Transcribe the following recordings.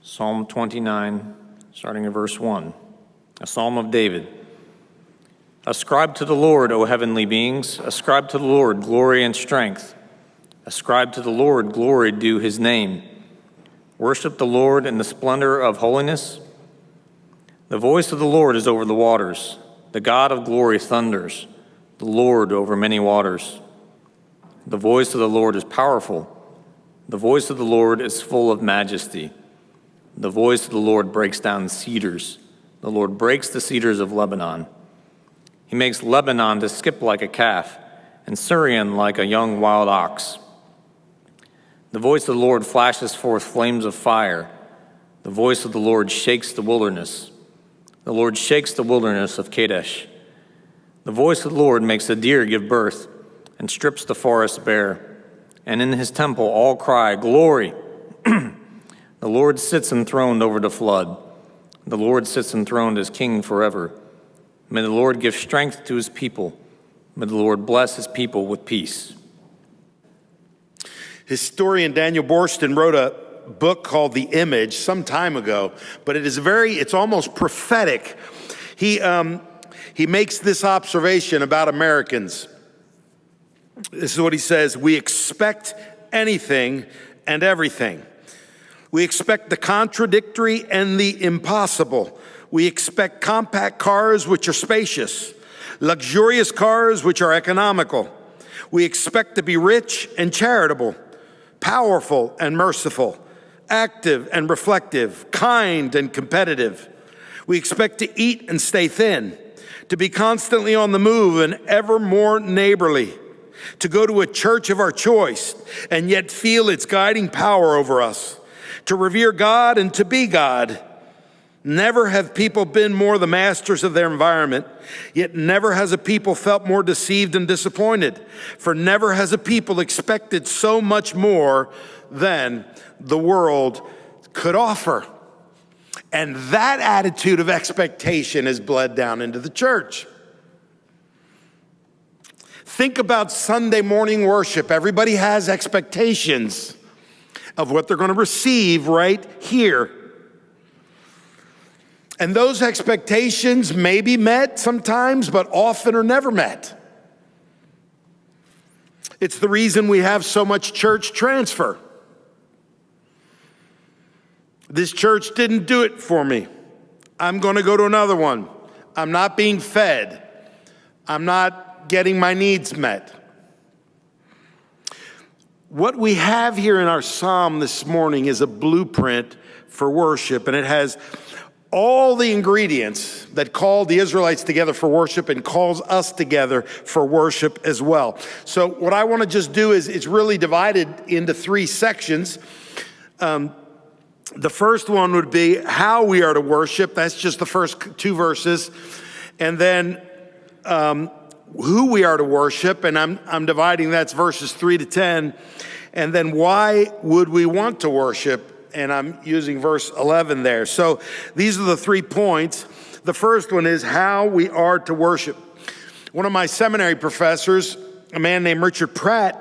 Psalm 29, starting at verse 1, a psalm of David. Ascribe to the Lord, O heavenly beings, ascribe to the Lord glory and strength. Ascribe to the Lord glory due his name. Worship the Lord in the splendor of holiness. The voice of the Lord is over the waters. The God of glory thunders, the Lord over many waters. The voice of the Lord is powerful. The voice of the Lord is full of majesty. The voice of the Lord breaks down cedars. The Lord breaks the cedars of Lebanon. He makes Lebanon to skip like a calf, and Syrian like a young wild ox. The voice of the Lord flashes forth flames of fire. The voice of the Lord shakes the wilderness. The Lord shakes the wilderness of Kadesh. The voice of the Lord makes the deer give birth and strips the forest bare. And in his temple all cry, Glory! The Lord sits enthroned over the flood. The Lord sits enthroned as king forever. May the Lord give strength to his people. May the Lord bless his people with peace. Historian Daniel Boorstin wrote a book called The Image some time ago, but it's almost prophetic. He makes this observation about Americans. This is what he says: we expect anything and everything. We expect the contradictory and the impossible. We expect compact cars which are spacious, luxurious cars which are economical. We expect to be rich and charitable, powerful and merciful, active and reflective, kind and competitive. We expect to eat and stay thin, to be constantly on the move and ever more neighborly, to go to a church of our choice and yet feel its guiding power over us, to revere God and to be God. Never have people been more the masters of their environment, yet never has a people felt more deceived and disappointed, for never has a people expected so much more than the world could offer. And that attitude of expectation has bled down into the church. Think about Sunday morning worship. Everybody has expectations of what they're going to receive right here. And those expectations may be met sometimes, but often are never met. It's the reason we have so much church transfer. This church didn't do it for me. I'm going to go to another one. I'm not being fed. I'm not getting my needs met. What we have here in our psalm this morning is a blueprint for worship, and it has all the ingredients that called the Israelites together for worship and calls us together for worship as well. So what I want to just do is it's really divided into three sections. The first one would be how we are to worship. That's just the first two verses. And then who we are to worship, and I'm dividing that's verses 3 to 10. And then why would we want to worship? And I'm using verse 11 there. So these are the 3 points. The first one is how we are to worship. One of my seminary professors, a man named Richard Pratt,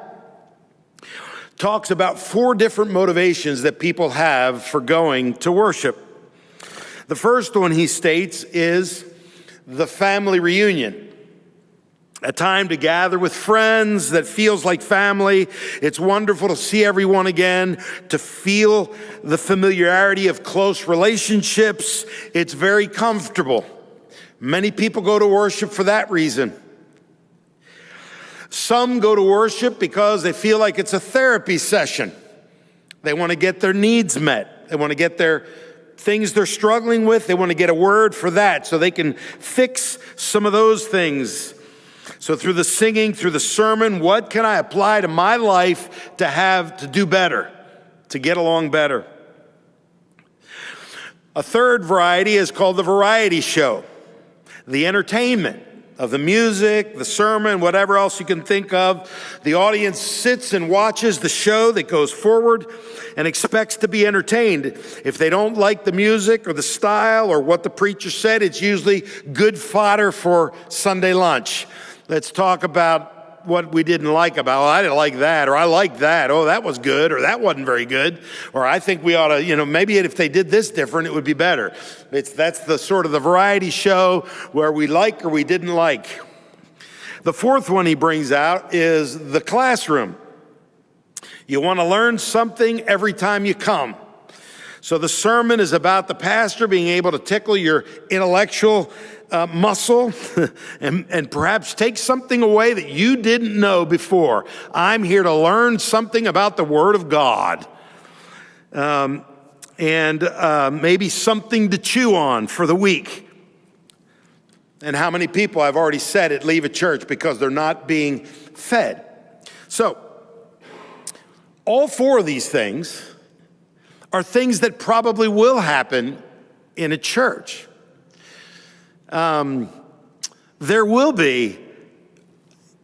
talks about 4 different motivations that people have for going to worship. The first one, he states, is the family reunion. A time to gather with friends that feels like family. It's wonderful to see everyone again, to feel the familiarity of close relationships. It's very comfortable. Many people go to worship for that reason. Some go to worship because they feel like it's a therapy session. They want to get their needs met. They want to get their things they're struggling with. They want to get a word for that so they can fix some of those things. So through the singing, through the sermon, what can I apply to my life to do better, to get along better? A third variety is called the variety show, the entertainment of the music, the sermon, whatever else you can think of. The audience sits and watches the show that goes forward and expects to be entertained. If they don't like the music or the style or what the preacher said, it's usually good fodder for Sunday lunch. Let's talk about what we didn't like about, I didn't like that, or I liked that, oh, that was good, or that wasn't very good, or I think we ought to, maybe if they did this different, it would be better. That's the sort of the variety show where we like or we didn't like. The fourth one he brings out is the classroom. You want to learn something every time you come. So the sermon is about the pastor being able to tickle your intellectual muscle and perhaps take something away that you didn't know before. I'm here to learn something about the Word of God. And maybe something to chew on for the week. And how many people, I've already said it, leave a church because they're not being fed. So, all four of these things are things that probably will happen in a church. There will be,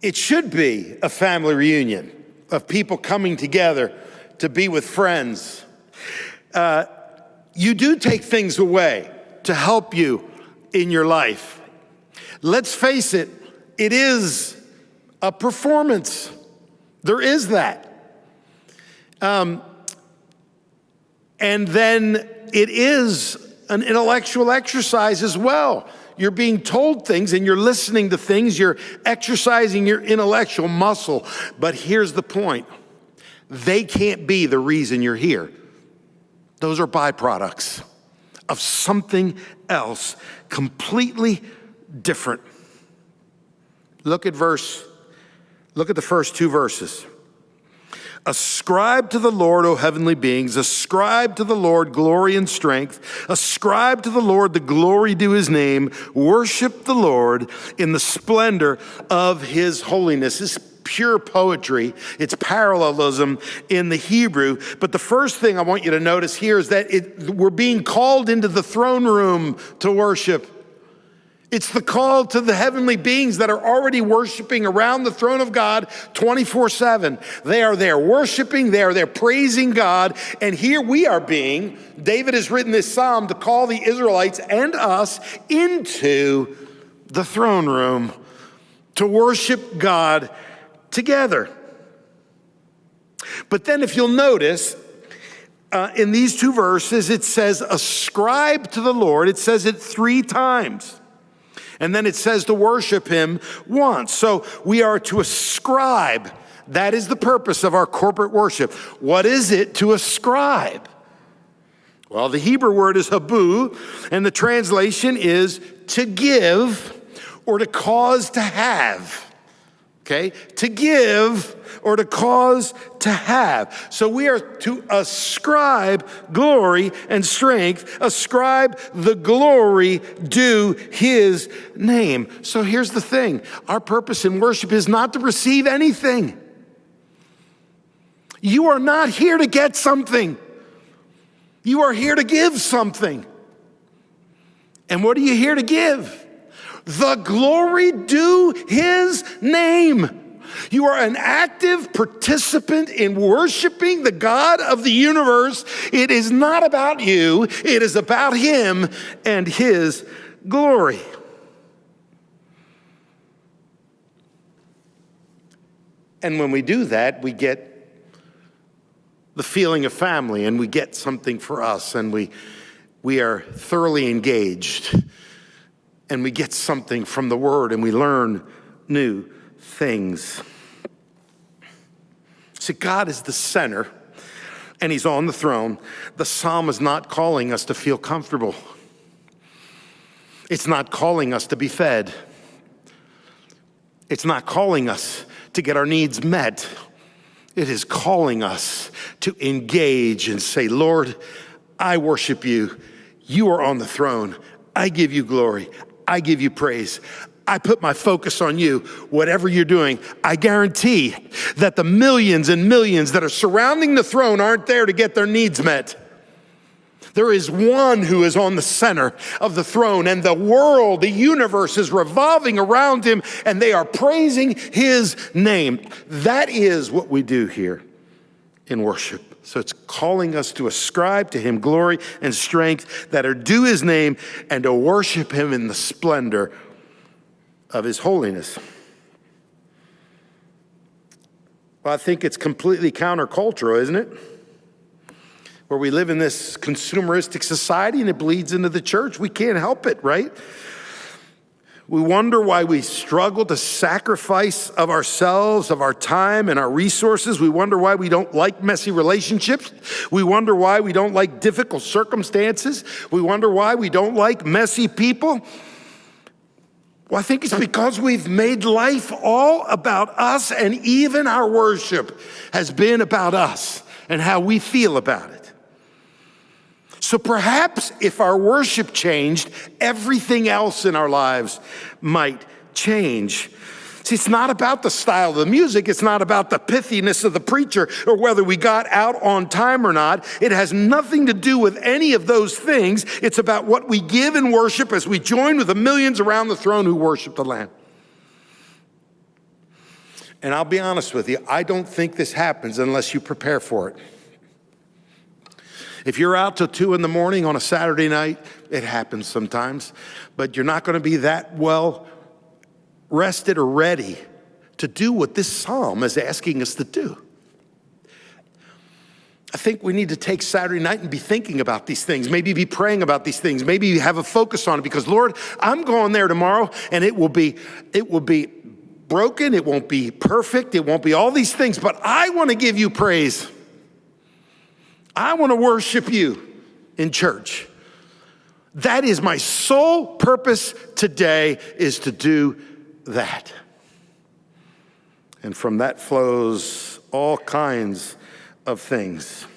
it should be a family reunion of people coming together to be with friends. You do take things away to help you in your life. Let's face it, it is a performance. There is that. And then it is an intellectual exercise as well. You're being told things and you're listening to things. You're exercising your intellectual muscle. But here's the point. They can't be the reason you're here. Those are byproducts of something else completely different. Look at the first two verses. Ascribe to the Lord, O heavenly beings. Ascribe to the Lord glory and strength. Ascribe to the Lord the glory due his name. Worship the Lord in the splendor of his holiness. This is pure poetry. It's parallelism in the Hebrew. But the first thing I want you to notice here is that we're being called into the throne room to worship. It's the call to the heavenly beings that are already worshiping around the throne of God 24/7. They are there worshiping, they are there praising God. And here we are David has written this psalm to call the Israelites and us into the throne room to worship God together. But then if you'll notice, in these two verses, it says, ascribe to the Lord. It says it 3 times. And then it says to worship him once. So we are to ascribe. That is the purpose of our corporate worship. What is it to ascribe? Well, the Hebrew word is habu, and the translation is to give or to cause to have. Okay? To give or to cause to have. So we are to ascribe glory and strength, ascribe the glory due his name. So here's the thing. Our purpose in worship is not to receive anything. You are not here to get something. You are here to give something. And what are you here to give? The glory due his name. You are an active participant in worshiping the God of the universe. It is not about you. It is about him and his glory. And when we do that, we get the feeling of family and we get something for us and we are thoroughly engaged and we get something from the word and we learn new things. See, God is the center and he's on the throne. The psalm is not calling us to feel comfortable. It's not calling us to be fed. It's not calling us to get our needs met. It is calling us to engage and say, Lord, I worship you. You are on the throne. I give you glory. I give you praise. I put my focus on you. Whatever you're doing, I guarantee that the millions and millions that are surrounding the throne aren't there to get their needs met. There is one who is on the center of the throne, and the world, the universe is revolving around him, and they are praising his name. That is what we do here in worship. So it's calling us to ascribe to him glory and strength that are due his name and to worship him in the splendor of his holiness. Well, I think it's completely countercultural, isn't it? Where we live in this consumeristic society and it bleeds into the church. We can't help it, right? We wonder why we struggle to sacrifice of ourselves, of our time and our resources. We wonder why we don't like messy relationships. We wonder why we don't like difficult circumstances. We wonder why we don't like messy people. Well, I think it's because we've made life all about us, and even our worship has been about us and how we feel about it. So perhaps if our worship changed, everything else in our lives might change. See, it's not about the style of the music. It's not about the pithiness of the preacher or whether we got out on time or not. It has nothing to do with any of those things. It's about what we give in worship as we join with the millions around the throne who worship the Lamb. And I'll be honest with you, I don't think this happens unless you prepare for it. If you're out till 2 a.m. on a Saturday night, it happens sometimes, but you're not going to be that well rested or ready to do what this psalm is asking us to do. I think we need to take Saturday night and be thinking about these things, maybe be praying about these things, maybe have a focus on it, because Lord, I'm going there tomorrow and it will be broken, it won't be perfect, it won't be all these things, but I want to give you praise. I want to worship you in church. That is my sole purpose today, is to do that. And from that flows all kinds of things.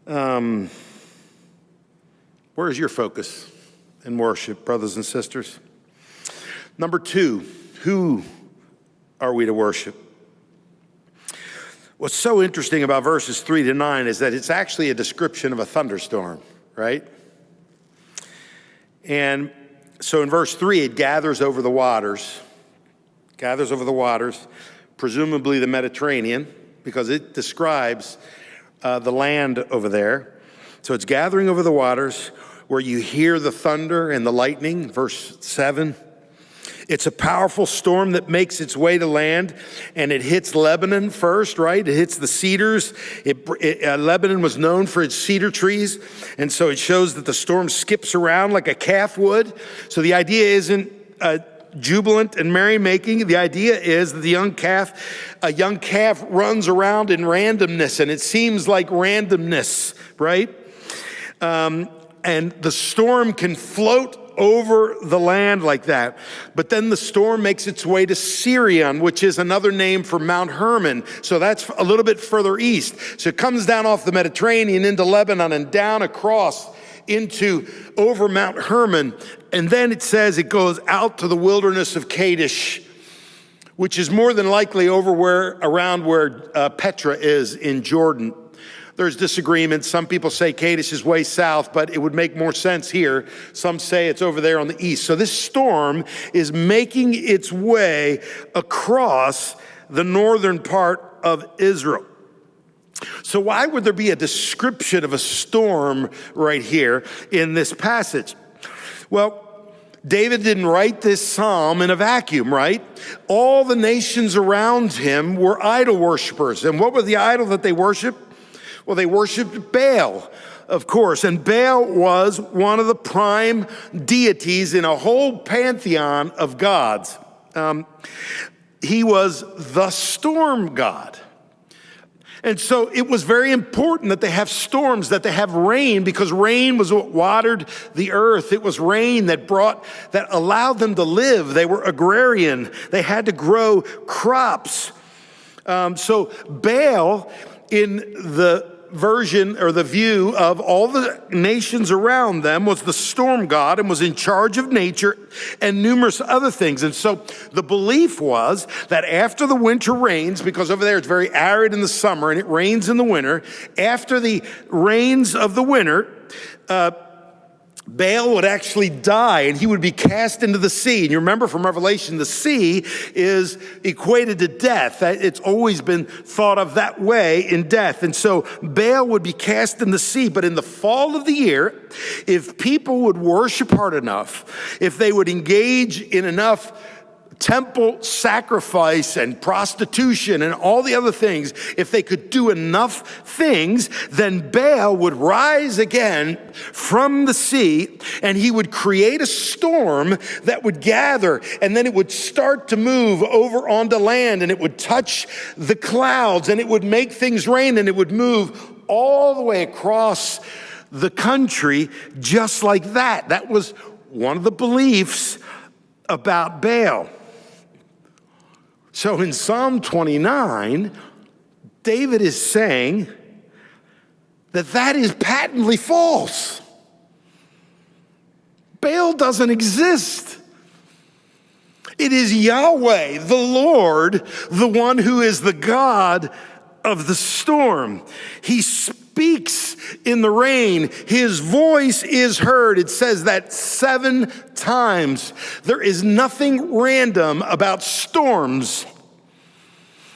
Where's your focus in worship, brothers and sisters? Number 2, who are we to worship? What's so interesting about verses 3 to 9 is that it's actually a description of a thunderstorm, right? And so in verse 3, it gathers over the waters, presumably the Mediterranean, because it describes the land over there. So it's gathering over the waters where you hear the thunder and the lightning, verse 7. It's a powerful storm that makes its way to land, and it hits Lebanon first, right? It hits the cedars. Lebanon was known for its cedar trees, and so it shows that the storm skips around like a calf would. So the idea isn't jubilant and merrymaking. The idea is that a young calf runs around in randomness, and it seems like randomness, right? And the storm can float over the land like that. But then the storm makes its way to Sirion, which is another name for Mount Hermon. So that's a little bit further east. So it comes down off the Mediterranean into Lebanon and down across over Mount Hermon. And then it says it goes out to the wilderness of Kadesh, which is more than likely around where Petra is in Jordan. There's disagreement. Some people say Kadesh is way south, but it would make more sense here. Some say it's over there on the east. So this storm is making its way across the northern part of Israel. So why would there be a description of a storm right here in this passage? Well, David didn't write this psalm in a vacuum, right? All the nations around him were idol worshipers. And what were the idol that they worshiped? Well, they worshiped Baal, of course, and Baal was one of the prime deities in a whole pantheon of gods. He was the storm god. And so it was very important that they have storms, that they have rain, because rain was what watered the earth. It was rain that allowed them to live. They were agrarian. They had to grow crops. So Baal, in the version or the view of all the nations around them, was the storm god and was in charge of nature and numerous other things. And so the belief was that after the winter rains, because over there it's very arid in the summer and it rains in the winter, after the rains of the winter, Baal would actually die and he would be cast into the sea. And you remember from Revelation, the sea is equated to death. It's always been thought of that way, in death. And so Baal would be cast in the sea. But in the fall of the year, if people would worship hard enough, if they would engage in enough temple sacrifice and prostitution and all the other things, if they could do enough things, then Baal would rise again from the sea and he would create a storm that would gather, and then it would start to move over onto land, and it would touch the clouds, and it would make things rain, and it would move all the way across the country just like that. That was one of the beliefs about Baal. So in Psalm 29, David is saying that that is patently false. Baal doesn't exist. It is Yahweh, the Lord, the one who is the God of the storm. He speaks in the rain. His voice is heard. It says that 7 times. There is nothing random about storms.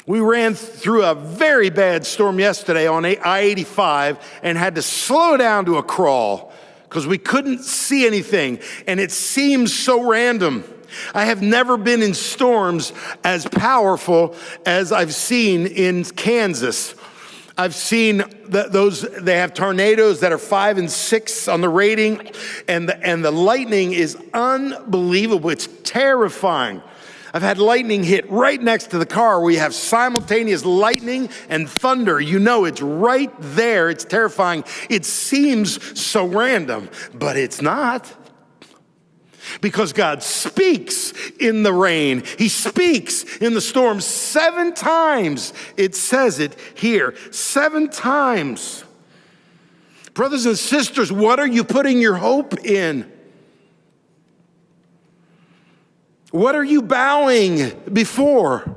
We ran through a very bad storm yesterday on I-85 and had to slow down to a crawl because we couldn't see anything, and it seems so random. I have never been in storms as powerful as I've seen in Kansas. I've seen they have tornadoes that are 5 and 6 on the rating, and the lightning is unbelievable. It's terrifying. I've had lightning hit right next to the car where you have simultaneous lightning and thunder. You know it's right there. It's terrifying. It seems so random, but it's not. Because God speaks in the rain. He speaks in the storm 7 times. It says it here, 7 times. Brothers and sisters, what are you putting your hope in? What are you bowing before?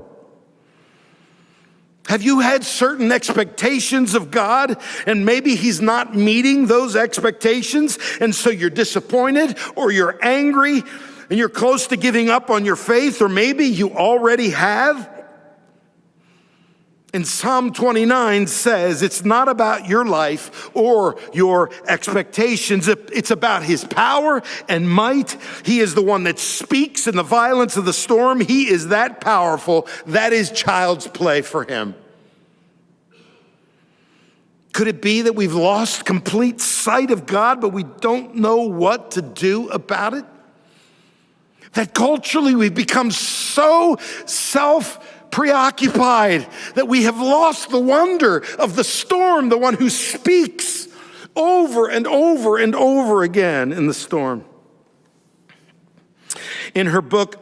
Have you had certain expectations of God, and maybe He's not meeting those expectations, and so you're disappointed, or you're angry, and you're close to giving up on your faith, or maybe you already have? And Psalm 29 says it's not about your life or your expectations. It's about His power and might. He is the one that speaks in the violence of the storm. He is that powerful. That is child's play for Him. Could it be that we've lost complete sight of God, but we don't know what to do about it? That culturally we've become so self-preoccupied that we have lost the wonder of the storm, the one who speaks over and over and over again in the storm. In her book,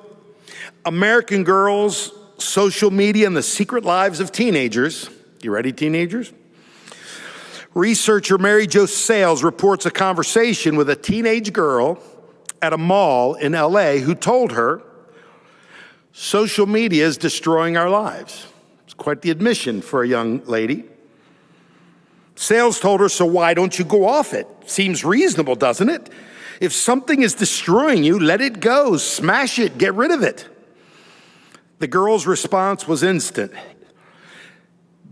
American Girls, Social Media, and the Secret Lives of Teenagers, you ready, teenagers? Researcher Mary Jo Sales reports a conversation with a teenage girl at a mall in LA who told her, social media is destroying our lives. It's quite the admission for a young lady. Sales told her, so why don't you go off it? Seems reasonable, doesn't it? If something is destroying you, let it go, smash it, get rid of it. The girl's response was instant.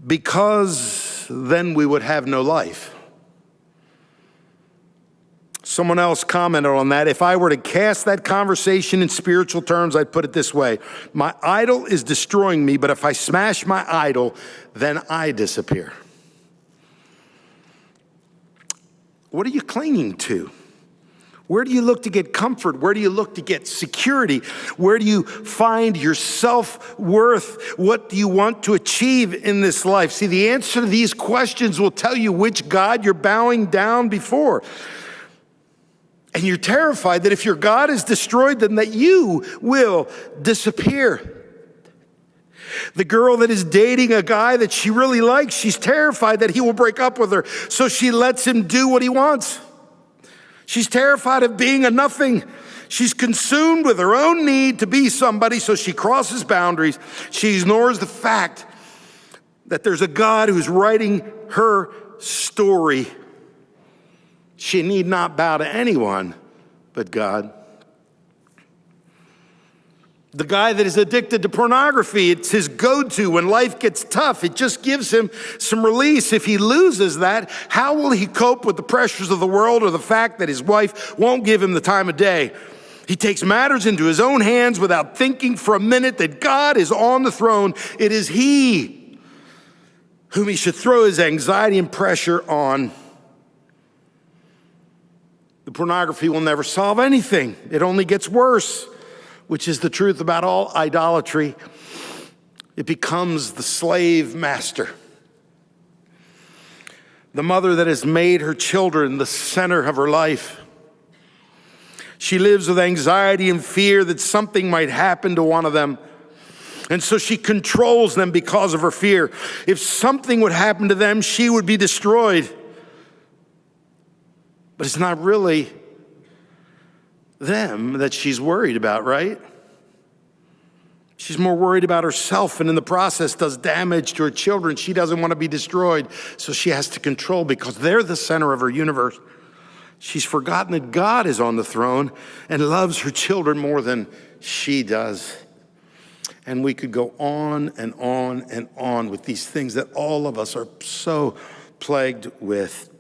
Because then we would have no life. Someone else commented on that. If I were to cast that conversation in spiritual terms, I'd put it this way. My idol is destroying me, but if I smash my idol, then I disappear. What are you clinging to? Where do you look to get comfort? Where do you look to get security? Where do you find your self-worth? What do you want to achieve in this life? See, the answer to these questions will tell you which God you're bowing down before. And you're terrified that if your God is destroyed, then that you will disappear. The girl that is dating a guy that she really likes, she's terrified that he will break up with her, so she lets him do what he wants. She's terrified of being a nothing. She's consumed with her own need to be somebody, so she crosses boundaries. She ignores the fact that there's a God who's writing her story. She need not bow to anyone but God. The guy that is addicted to pornography, it's his go-to when life gets tough. It just gives him some release. If he loses that, how will he cope with the pressures of the world or the fact that his wife won't give him the time of day? He takes matters into his own hands without thinking for a minute that God is on the throne. It is he whom he should throw his anxiety and pressure on. The pornography will never solve anything. It only gets worse, which is the truth about all idolatry. It becomes the slave master. The mother that has made her children the center of her life. She lives with anxiety and fear that something might happen to one of them. And so she controls them because of her fear. If something would happen to them, she would be destroyed. But it's not really them that she's worried about, right? She's more worried about herself, and in the process does damage to her children. She doesn't want to be destroyed, so she has to control because they're the center of her universe. She's forgotten that God is on the throne and loves her children more than she does. And we could go on and on and on with these things that all of us are so plagued with.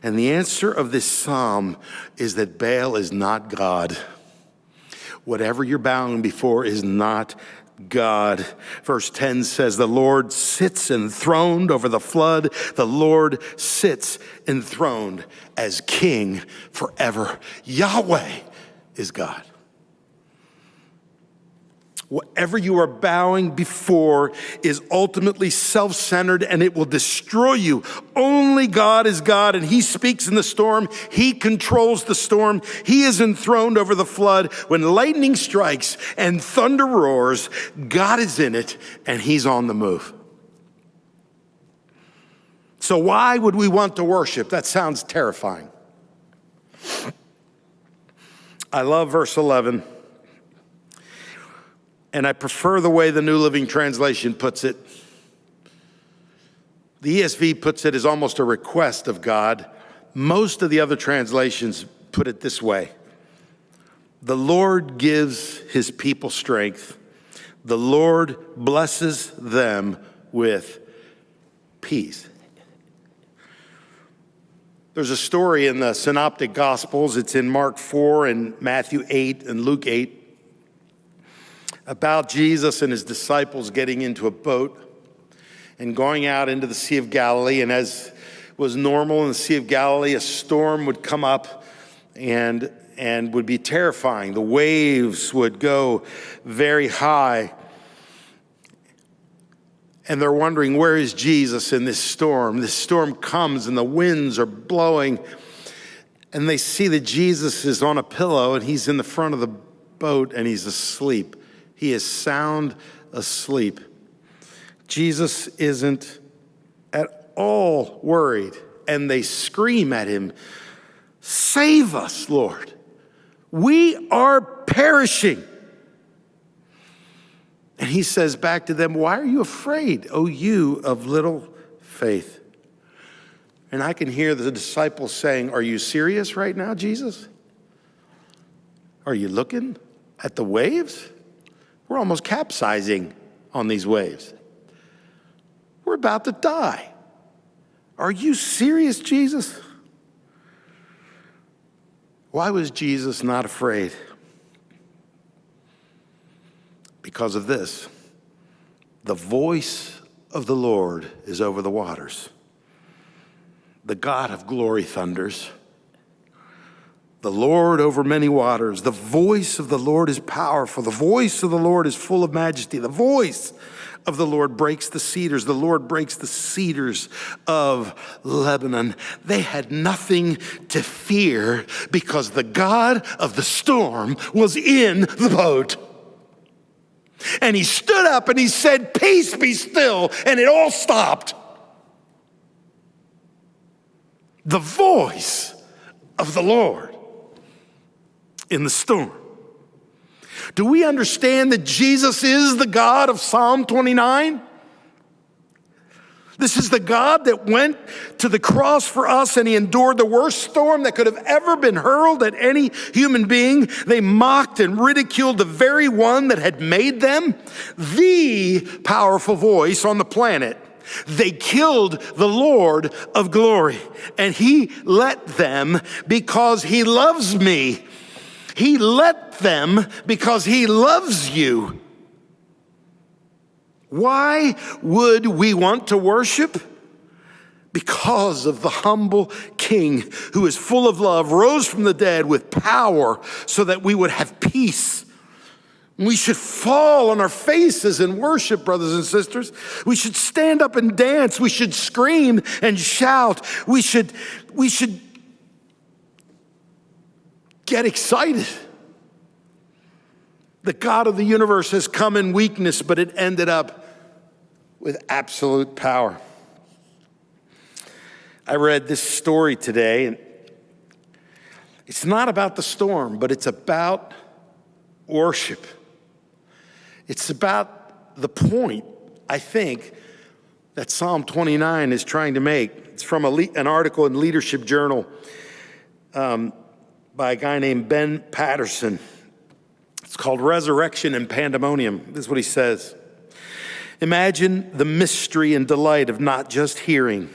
And the answer of this psalm is that Baal is not God. Whatever you're bowing before is not God. Verse 10 says, the Lord sits enthroned over the flood. The Lord sits enthroned as king forever. Yahweh is God. Whatever you are bowing before is ultimately self-centered and it will destroy you. Only God is God, and he speaks in the storm. He controls the storm. He is enthroned over the flood. When lightning strikes and thunder roars, God is in it and he's on the move. So why would we want to worship? That sounds terrifying. I love verse 11. And I prefer the way the New Living Translation puts it. The ESV puts it as almost a request of God. Most of the other translations put it this way. The Lord gives his people strength. The Lord blesses them with peace. There's a story in the Synoptic Gospels. It's in Mark 4 and Matthew 8 and Luke 8. About Jesus and his disciples getting into a boat and going out into the Sea of Galilee. And as was normal in the Sea of Galilee, a storm would come up and would be terrifying. The waves would go very high. And they're wondering, where is Jesus in this storm? This storm comes and the winds are blowing. And they see that Jesus is on a pillow and he's in the front of the boat and he's asleep. He is sound asleep. Jesus isn't at all worried. And they scream at him, "Save us, Lord. We are perishing." And he says back to them, "Why are you afraid, O you of little faith?" And I can hear the disciples saying, "Are you serious right now, Jesus? Are you looking at the waves? We're almost capsizing on these waves. We're about to die. Are you serious, Jesus?" Why was Jesus not afraid? Because of this. The voice of the Lord is over the waters. The God of glory thunders. The Lord over many waters. The voice of the Lord is powerful. The voice of the Lord is full of majesty. The voice of the Lord breaks the cedars. The Lord breaks the cedars of Lebanon. They had nothing to fear because the God of the storm was in the boat. And he stood up and he said, "Peace, be still," and it all stopped. The voice of the Lord in the storm. Do we understand that Jesus is the God of Psalm 29? This is the God that went to the cross for us, and he endured the worst storm that could have ever been hurled at any human being. They mocked and ridiculed the very one that had made them, the powerful voice on the planet. They killed the Lord of glory, and he let them because he loves me. He let them because he loves you. Why would we want to worship? Because of the humble King who is full of love, rose from the dead with power so that we would have peace. We should fall on our faces and worship, brothers and sisters. We should stand up and dance. We should scream and shout. We should get excited. The God of the universe has come in weakness, but it ended up with absolute power. I read this story today, and it's not about the storm, but it's about worship. It's about the point, I think, that Psalm 29 is trying to make. It's from an article in Leadership Journal by a guy named Ben Patterson. It's called Resurrection and Pandemonium. This is what he says. Imagine the mystery and delight of not just hearing,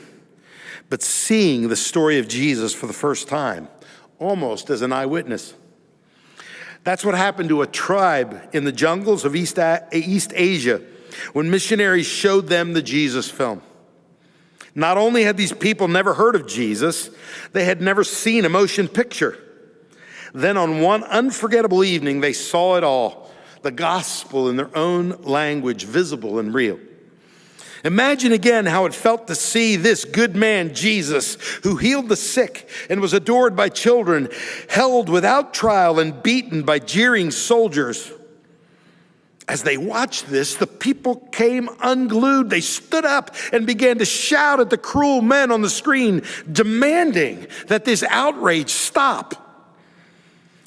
but seeing the story of Jesus for the first time, almost as an eyewitness. That's what happened to a tribe in the jungles of East Asia when missionaries showed them the Jesus film. Not only had these people never heard of Jesus, they had never seen a motion picture. Then on one unforgettable evening, they saw it all, the gospel in their own language, visible and real. Imagine again how it felt to see this good man, Jesus, who healed the sick and was adored by children, held without trial and beaten by jeering soldiers. As they watched this, the people came unglued. They stood up and began to shout at the cruel men on the screen, demanding that this outrage stop.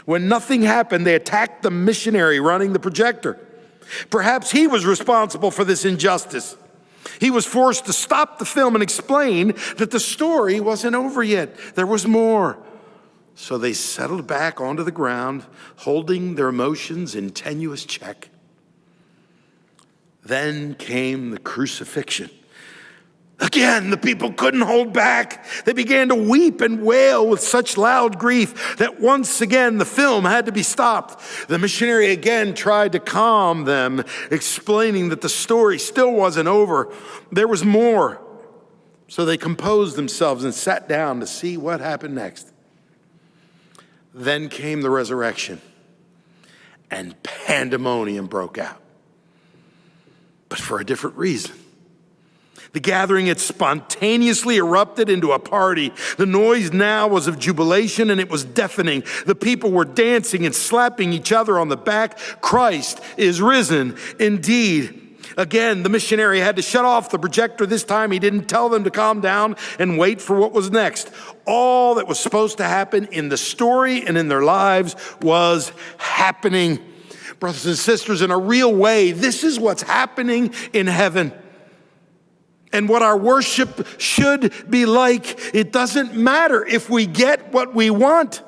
When nothing happened, they attacked the missionary running the projector. Perhaps he was responsible for this injustice. He was forced to stop the film and explain that the story wasn't over yet. There was more. So they settled back onto the ground, holding their emotions in tenuous check. Then came the crucifixion. Again, the people couldn't hold back. They began to weep and wail with such loud grief that once again the film had to be stopped. The missionary again tried to calm them, explaining that the story still wasn't over. There was more. So they composed themselves and sat down to see what happened next. Then came the resurrection, and pandemonium broke out. But for a different reason. The gathering had spontaneously erupted into a party. The noise now was of jubilation, and it was deafening. The people were dancing and slapping each other on the back. Christ is risen indeed. Again, the missionary had to shut off the projector. This time he didn't tell them to calm down and wait for what was next. All that was supposed to happen in the story and in their lives was happening. Brothers and sisters, in a real way, this is what's happening in heaven. And what our worship should be like. It doesn't matter if we get what we want.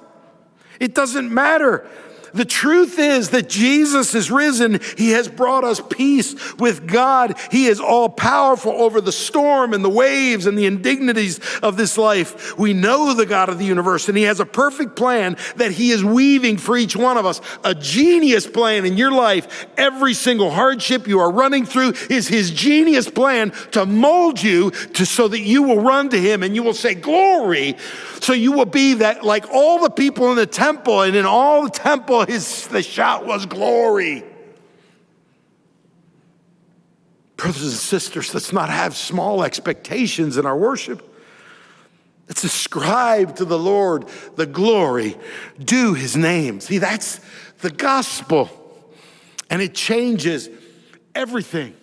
It doesn't matter. The truth is that Jesus is risen. He has brought us peace with God. He is all powerful over the storm and the waves and the indignities of this life. We know the God of the universe, and he has a perfect plan that he is weaving for each one of us. A genius plan in your life. Every single hardship you are running through is his genius plan to mold you so that you will run to him and you will say, glory. So you will be that like all the people in the temple, and in all the temple, the shout was glory. Brothers and sisters, let's not have small expectations in our worship. Let's ascribe to the Lord the glory due his name. See, that's the gospel, and it changes everything.